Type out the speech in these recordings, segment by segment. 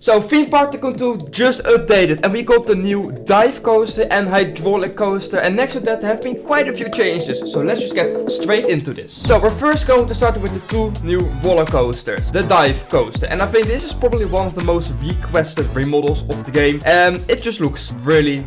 So theme park Tycoon 2 just updated and we got the new dive coaster and hydraulic coaster, and next to that there have been quite a few changes. So let's just get straight into this. So we're first going to start with the two new roller coasters. The dive coaster, and I think this is probably one of the most requested remodels of the game, and it just looks really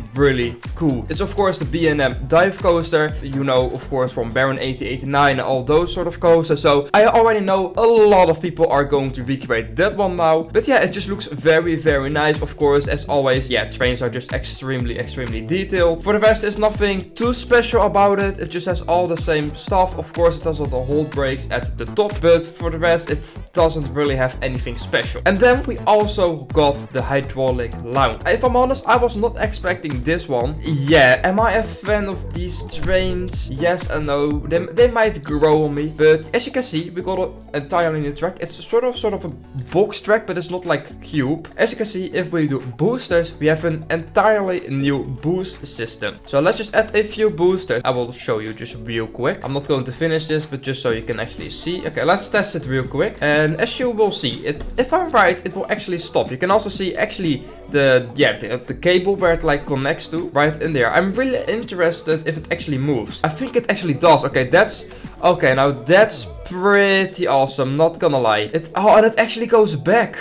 cool. It's of course the B&M dive coaster, you know, of course from Baron 8089 and all those sort of coasters. So I already know a lot of people are going to recreate that one now, but yeah, it just looks very nice. Of course, as always, yeah, trains are just extremely detailed. For the rest, there's nothing too special about it. It just has all the same stuff. Of course, it has all the hold brakes at the top, but for the rest, it doesn't really have anything special. And then we also got the hydraulic lounge. If I'm honest, I was not expecting this one. Yeah, am I a fan of these trains? Yes and no. They might grow on me, but as you can see, we got an entirely new track. It's sort of a box track, but it's not like cube. As you can see, if we do boosters, we have an entirely new boost system. So let's just add a few boosters. I will show you just real quick. I'm not going to finish this, but just so you can actually see. Okay, let's test it real quick. And as you will see, if I'm right, it will actually stop. You can also see actually the cable where it like connects to right in there. I'm really interested if it actually moves. I think it actually does. Okay, now that's pretty awesome, not gonna lie. And it actually goes back.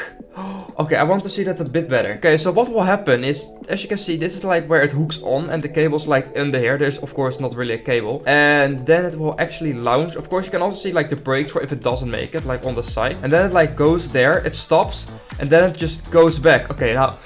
Okay, I want to see that a bit better. Okay, so what will happen is, as you can see, this is like where it hooks on and the cable's like under here. There's of course not really a cable. And then it will actually launch. Of course, you can also see like the brakes for if it doesn't make it, like on the side. And then it like goes there, it stops, and then it just goes back. Okay, now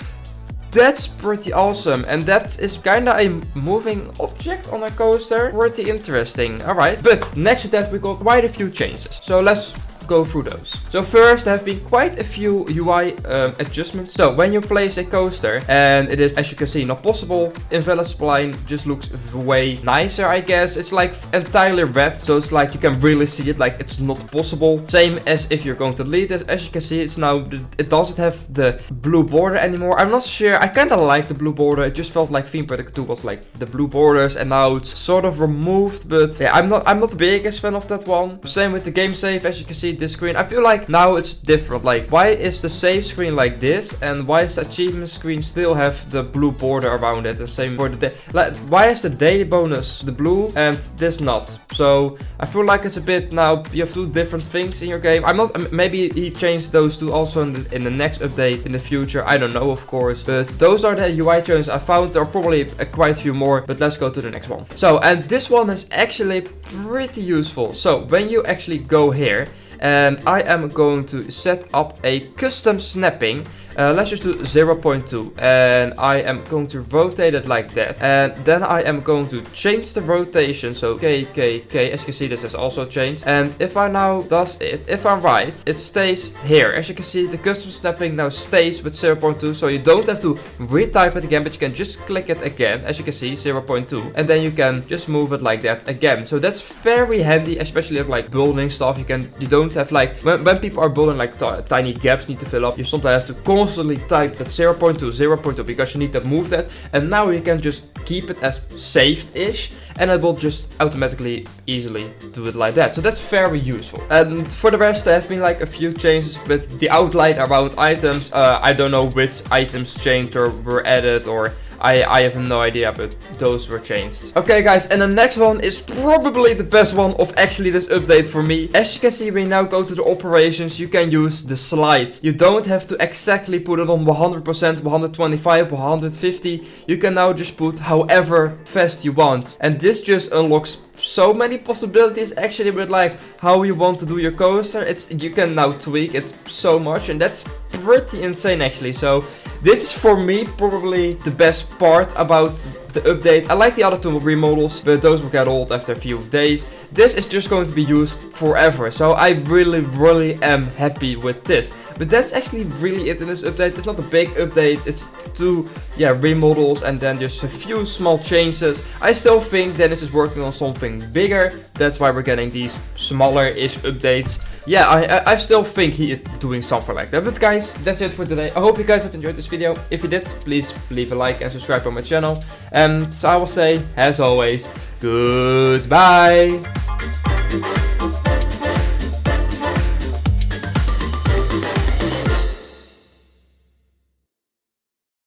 that's pretty awesome, and that is kinda a moving object on a coaster. Pretty interesting. Alright, but next to that we got quite a few changes. So let's go through those. So first, there have been quite a few UI adjustments. So when you place a coaster, and it is, as you can see, not possible, invalid spline just looks way nicer, I guess. It's like entirely red, so it's like you can really see it, like it's not possible. Same as if you're going to delete this. As you can see, it's now, it doesn't have the blue border anymore. I'm not sure, I kind of like the blue border. It just felt like Theme Park 2 was like the blue borders, and now it's sort of removed, but yeah, I'm not the biggest fan of that one. Same with the game save. As you can see, this screen, I feel like now it's different. Like, why is the save screen like this, and why is the achievement screen still have the blue border around it? The same for the like, why is the daily bonus the blue and this not? So I feel like it's a bit, now you have two different things in your game. I'm not, maybe he changed those two also in the next update in the future, I don't know, of course, but those are the UI changes I found. There are probably quite a few more, but let's go to the next one. So, and this one is actually pretty useful. So when you actually go here, and I am going to set up a custom snapping. Let's just do 0.2, and I am going to rotate it like that, and then I am going to change the rotation. So KKK, as you can see, this has also changed. And if I now does it, if I'm right, it stays here. As you can see, the custom snapping now stays with 0.2, so you don't have to retype it again, but you can just click it again. As you can see, 0.2, and then you can just move it like that again. So that's very handy, especially if like building stuff. You don't have like when people are building like tiny gaps need to fill up, you sometimes have to constantly type that 0.2 because you need to move that, and now you can just keep it as saved-ish, and it will just automatically easily do it like that. So that's very useful. And for the rest, there have been like a few changes with the outline around items. I don't know which items changed or were added, or I have no idea, but those were changed. Okay guys, and the next one is probably the best one of actually this update for me. As you can see, we now go to the operations. You can use the slides. You don't have to exactly put it on 100%, 125, 150. You can now just put however fast you want. And this just unlocks so many possibilities actually with like how you want to do your coaster. You can now tweak it so much, and that's pretty insane actually. So this is for me probably the best part about the update. I like the other two remodels, but those will get old after a few days. This is just going to be used forever, so I really am happy with this. But that's actually really it in this update. It's not a big update, it's two remodels and then just a few small changes. I still think Dennis is working on something bigger. That's why we're getting these smaller-ish updates. Yeah, I still think he is doing something like that. But guys, that's it for today. I hope you guys have enjoyed this video. If you did, please leave a like and subscribe on my channel. And I will say, as always, goodbye.